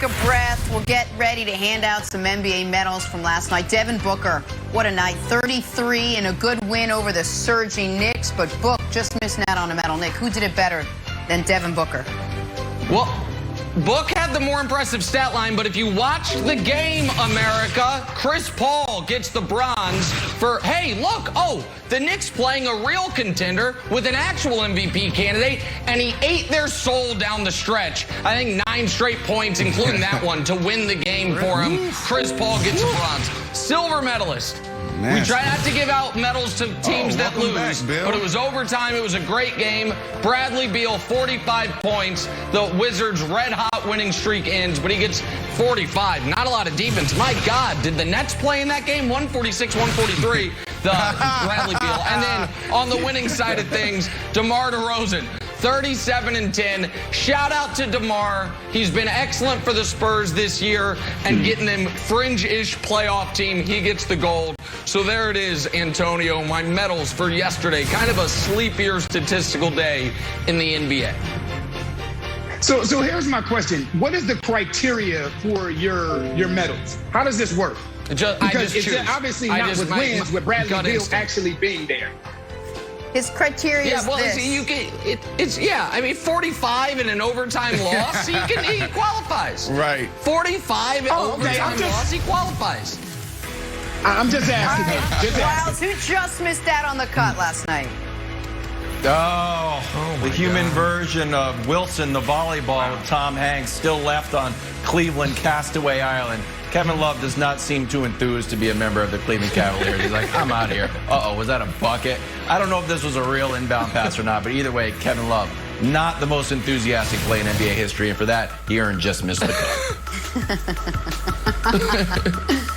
take a breath. We'll get ready to hand out some NBA medals from last night. Devin Booker, what a night. 33 and a good win over the surging Knicks, but Book just missing out on a medal. Nick, who did it better than Devin Booker? Well, Book had the more impressive stat line, but if you watch the game, America, Chris Paul gets the bronze for, hey, look, the Knicks playing a real contender with an actual MVP candidate, and he ate their soul down the stretch. I think 9 straight points, including that one, to win the game for him. Chris Paul gets a bronze. Silver medalist. We try not to give out medals to teams that lose, but it was overtime. It was a great game. Bradley Beal, 45 points. The Wizards' red-hot winning streak ends, but he gets 45. Not a lot of defense. My God, did the Nets play in that game? 146-143, the Bradley Beal. And then on the winning side of things, DeMar DeRozan, 37 and 10. Shout out to DeMar. He's been excellent for the Spurs this year and getting them fringe-ish playoff team. He gets the gold. So there it is, Antonio, my medals for yesterday. Kind of a sleepier statistical day in the NBA. So here's my question. What is the criteria for your medals? How does this work? Because it's obviously not with wins, with Bradley Beal actually being there. His criteria is this. I mean, 45 in an overtime loss, he qualifies. Right. 45 in overtime loss, he qualifies. I'm just asking him. Wiles, who just missed out on the cut last night? The human version of Wilson, the volleyball with Tom Hanks, still left on Cleveland Castaway Island. Kevin Love does not seem too enthused to be a member of the Cleveland Cavaliers. He's like, I'm out of here. Was that a bucket? I don't know if this was a real inbound pass or not, but either way, Kevin Love, not the most enthusiastic play in NBA history, and for that, he earned just missed the cut.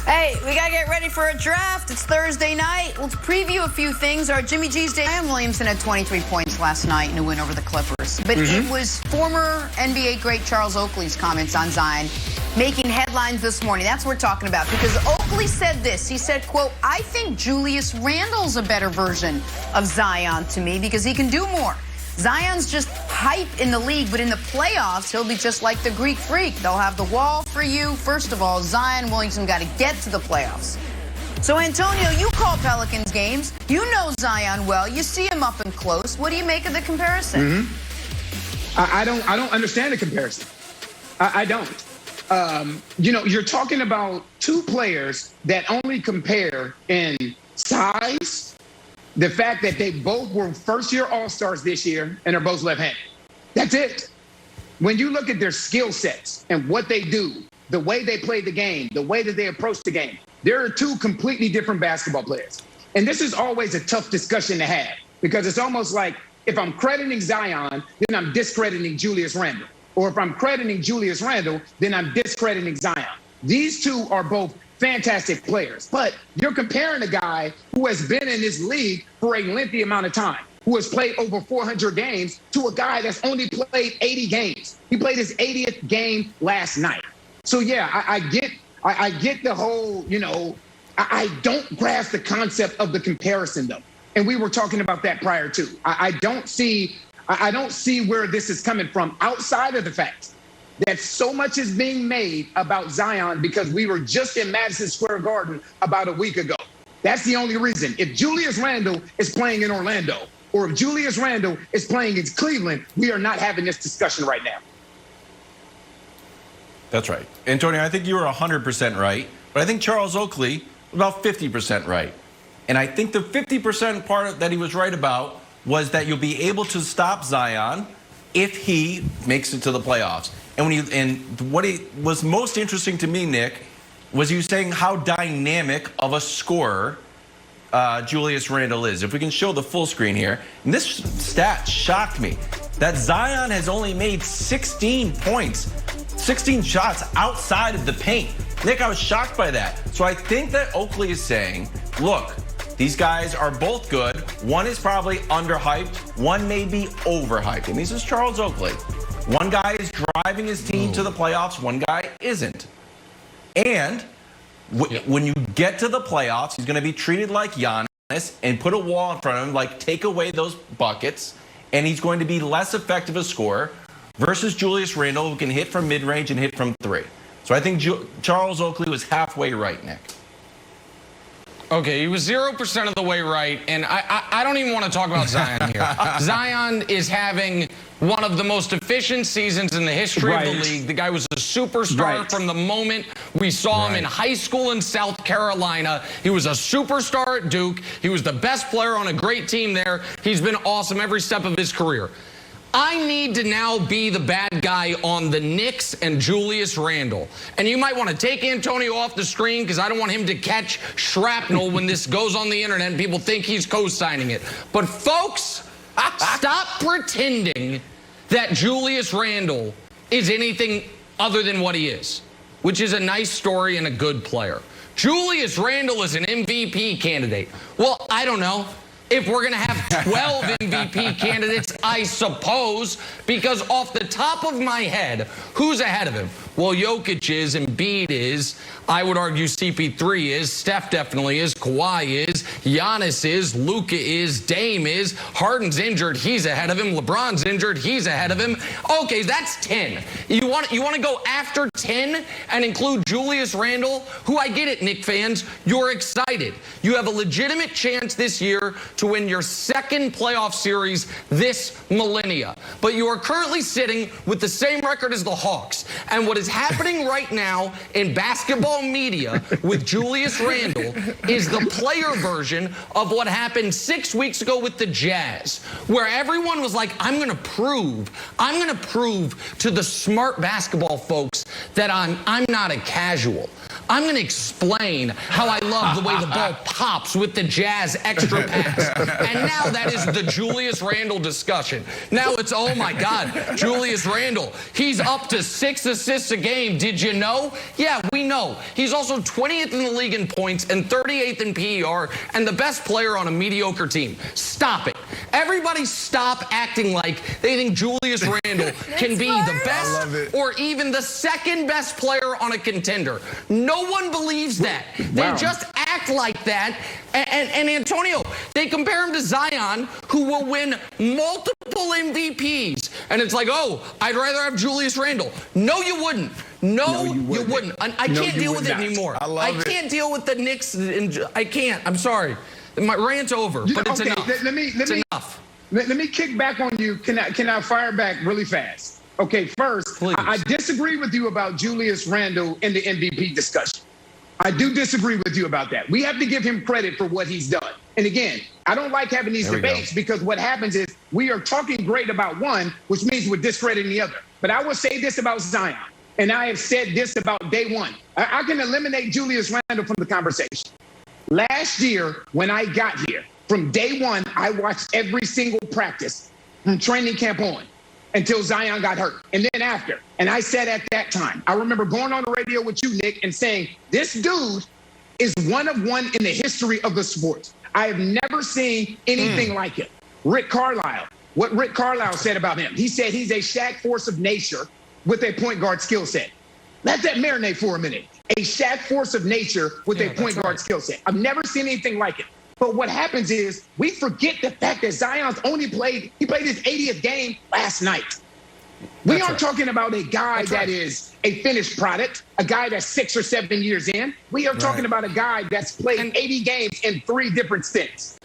Hey, we got to get ready for a draft. It's Thursday night. Let's preview a few things. Our Jimmy G's day. Zion Williamson had 23 points last night in a win over the Clippers. But it was former NBA great Charles Oakley's comments on Zion making headlines this morning. That's what we're talking about. Because Oakley said this. He said, quote, I think Julius Randle's a better version of Zion to me because he can do more. Zion's just hype in the league, but in the playoffs, he'll be just like the Greek Freak. They'll have the wall for you. First of all, Zion Williamson got to get to the playoffs. So, Antonio, you call Pelicans games. You know Zion well. You see him up and close. What do you make of the comparison? I don't understand the comparison. I don't. You're talking about two players that only compare in size, the fact that they both were first-year All-Stars this year and are both left-handed. That's it. When you look at their skill sets and what they do, the way they play the game, the way that they approach the game, there are two completely different basketball players. And this is always a tough discussion to have because it's almost like if I'm crediting Zion, then I'm discrediting Julius Randle. Or if I'm crediting Julius Randle, then I'm discrediting Zion. These two are both fantastic players, but you're comparing a guy who has been in this league for a lengthy amount of time, who has played over 400 games, to a guy that's only played 80 games. He played his 80th game last night. So yeah, I get the whole, I don't grasp the concept of the comparison though. And we were talking about that prior too. I don't see where this is coming from outside of the fact that so much is being made about Zion because we were just in Madison Square Garden about a week ago. That's the only reason. If Julius Randle is playing in Orlando or if Julius Randle is playing in Cleveland, we are not having this discussion right now. That's right. Antonio, I think you were 100% right, but I think Charles Oakley was about 50% right. And I think the 50% part that he was right about was that you'll be able to stop Zion if he makes it to the playoffs. And what was most interesting to me, Nick, was you saying how dynamic of a scorer Julius Randle is. If we can show the full screen here. And this stat shocked me, that Zion has only made 16 points, 16 shots outside of the paint. Nick, I was shocked by that. So I think that Oakley is saying, look, these guys are both good. One is probably underhyped. One may be overhyped. And this is Charles Oakley. One guy is driving his team to the playoffs. One guy isn't. And when you get to the playoffs, he's going to be treated like Giannis and put a wall in front of him, like take away those buckets, and he's going to be less effective a scorer. versus Julius Randle, who can hit from mid-range and hit from 3. So I think Charles Oakley was halfway right, Nick. Okay, he was 0% of the way right, and I don't even want to talk about Zion here. Zion is having one of the most efficient seasons in the history of the league. The guy was a superstar from the moment we saw him in high school in South Carolina. He was a superstar at Duke. He was the best player on a great team there. He's been awesome every step of his career. I need to now be the bad guy on the Knicks and Julius Randle. And you might want to take Antonio off the screen because I don't want him to catch shrapnel when this goes on the internet and people think he's co-signing it. But folks, stop pretending that Julius Randle is anything other than what he is, which is a nice story and a good player. Julius Randle is an MVP candidate. Well, I don't know. If we're going to have 12 MVP candidates, I suppose, because off the top of my head, who's ahead of him? Well, Jokic is, Embiid is, I would argue CP3 is, Steph definitely is, Kawhi is, Giannis is, Luka is, Dame is, Harden's injured, he's ahead of him, LeBron's injured, he's ahead of him. Okay, that's 10. You want to go after 10 and include Julius Randle, who I get it, Knicks fans, you're excited. You have a legitimate chance this year to win your second playoff series this millennia. But you are currently sitting with the same record as the Hawks. And what is happening right now in basketball media with Julius Randle is the player version of what happened 6 weeks ago with the Jazz, where everyone was like, I'm going to prove to the smart basketball folks that I'm not a casual. I'm going to explain how I love the way the ball pops with the Jazz extra pass. And now that is the Julius Randle discussion. Now it's, oh my God, Julius Randle, he's up to 6 assists a game. Did you know? Yeah, we know. He's also 20th in the league in points and 38th in PER and the best player on a mediocre team. Stop it. Everybody stop acting like they think Julius Randle can be the best or even the second best player on a contender. No one believes that. They just act like that. And Antonio, they compare him to Zion, who will win multiple MVPs. And it's like, oh, I'd rather have Julius Randle. No, you wouldn't. No, you wouldn't. I can't deal with it anymore. I can't deal with the Knicks. I can't. I'm sorry. My rant's over, but it's enough. It's enough. Let me kick back on you. Can I fire back really fast? Okay, first, I disagree with you about Julius Randle in the MVP discussion. I do disagree with you about that. We have to give him credit for what he's done. And again, I don't like having these debates because what happens is we are talking great about one, which means we're discrediting the other. But I will say this about Zion, and I have said this about day one. I can eliminate Julius Randle from the conversation. Last year, when I got here, from day one, I watched every single practice from training camp on until Zion got hurt, and then after. And I said at that time, I remember going on the radio with you, Nick, and saying, this dude is one of one in the history of the sport. I have never seen anything like it. Rick Carlisle, what Rick Carlisle said about him, he said he's a Shaq force of nature with a point guard skill set. Let that marinate for a minute. A Shaq force of nature with a point guard skill set. I've never seen anything like it. But what happens is we forget the fact that Zion's only played his 80th game last night. We aren't talking about a guy that is a finished product, a guy that's 6 or 7 years in. We are talking about a guy that's played 80 games in 3 different stints.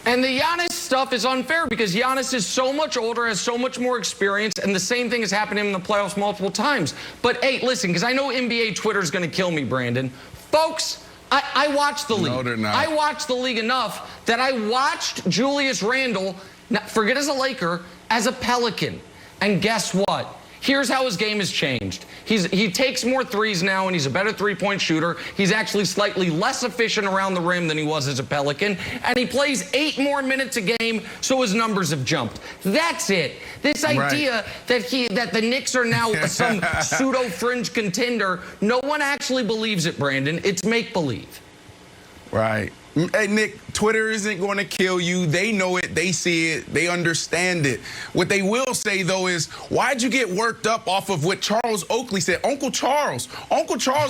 And the Giannis stuff is unfair because Giannis is so much older, has so much more experience, and the same thing has happened to him in the playoffs multiple times. But, hey, listen, because I know NBA Twitter is going to kill me, Brandon. Folks, I watched the league. No, they're not. I watched the league enough that I watched Julius Randle, forget as a Laker, as a Pelican. And guess what? Here's how his game has changed. He takes more threes now, and he's a better three-point shooter. He's actually slightly less efficient around the rim than he was as a Pelican. And he plays 8 more minutes a game, so his numbers have jumped. That's it. This idea that the Knicks are now some pseudo-fringe contender, no one actually believes it, Brandon. It's make-believe. Right. Hey, Nick, Twitter isn't going to kill you. They know it. They see it. They understand it. What they will say, though, is, why'd you get worked up off of what Charles Oakley said? Uncle Charles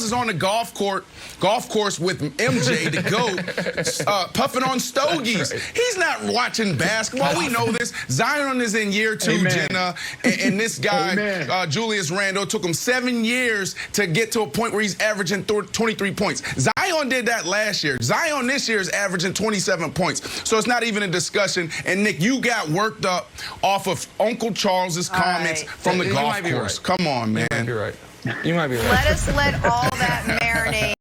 is on the golf course with MJ, the GOAT, puffing on stogies. Right. He's not watching basketball. We know this. Zion is in year 2, Amen. Jenna, and this guy, Julius Randle, took him 7 years to get to a point where he's averaging 23 points. Zion did that last year. Zion this year is averaging 27 points. So it's not even a discussion. And, Nick, you got worked up off of Uncle Charles's comments from the golf course. Right. Come on, man. You might be right. You might be right. Let us let all that marinate.